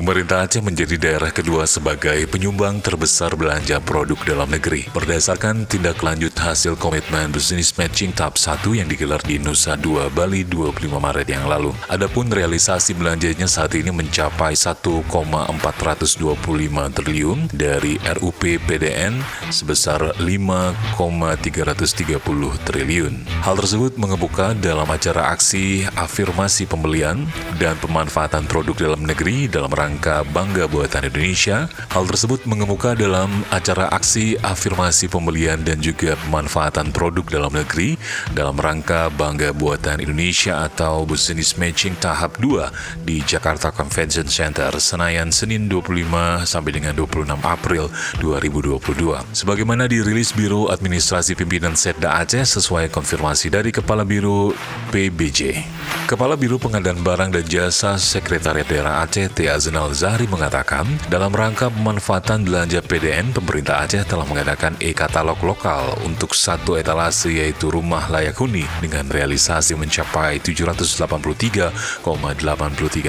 Pemerintah Aceh menjadi daerah kedua sebagai penyumbang terbesar belanja produk dalam negeri. Berdasarkan tindak lanjut hasil komitmen Business Matching tahap 1 yang digelar di Nusa Dua, Bali 25 Maret yang lalu. Adapun realisasi belanjanya saat ini mencapai 1,425 triliun dari RUP PDN sebesar 5,330 triliun. Hal tersebut mengemuka dalam acara aksi afirmasi pembelian dan pemanfaatan produk dalam negeri dalam rangka Bangga Buatan Indonesia. Hal tersebut mengemuka dalam acara aksi afirmasi pembelian dan juga pemanfaatan produk dalam negeri dalam rangka Bangga Buatan Indonesia atau Business Matching tahap 2 di Jakarta Convention Center, Senayan, Senin 25 sampai dengan 26 April 2022. Sebagaimana dirilis Biro Administrasi Pimpinan Setda Aceh sesuai konfirmasi dari Kepala Biro PBJ. Kepala Biro Pengadaan Barang dan Jasa Sekretariat Daerah Aceh, T. Aznal Zahri mengatakan, dalam rangka pemanfaatan belanja PDN, pemerintah Aceh telah mengadakan e-katalog lokal untuk satu etalase yaitu rumah layak huni dengan realisasi mencapai 783,83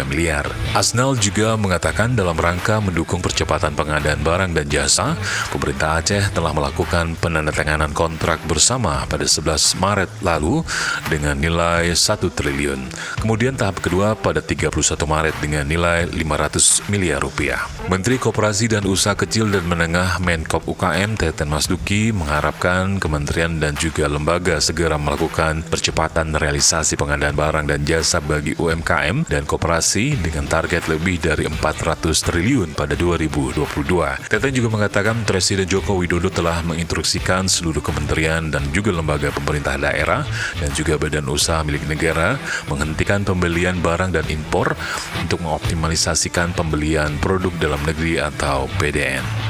miliar. Aznal juga mengatakan dalam rangka mendukung percepatan pengadaan barang dan jasa, pemerintah Aceh telah melakukan penandatanganan kontrak bersama pada 11 Maret lalu dengan nilai 1 triliun. Kemudian tahap kedua pada 31 Maret dengan nilai 500 miliar rupiah. Menteri Koperasi dan Usaha Kecil dan Menengah Menkop UKM Teten Masduki mengharapkan kementerian dan juga lembaga segera melakukan percepatan realisasi pengadaan barang dan jasa bagi UMKM dan koperasi dengan target lebih dari 400 triliun pada 2022. Teten juga mengatakan Presiden Joko Widodo telah menginstruksikan seluruh kementerian dan juga lembaga pemerintah daerah dan juga badan usaha milik negara menghentikan pembelian barang dan impor untuk mengoptimalisasikan pembelian produk dalam negeri atau PDN.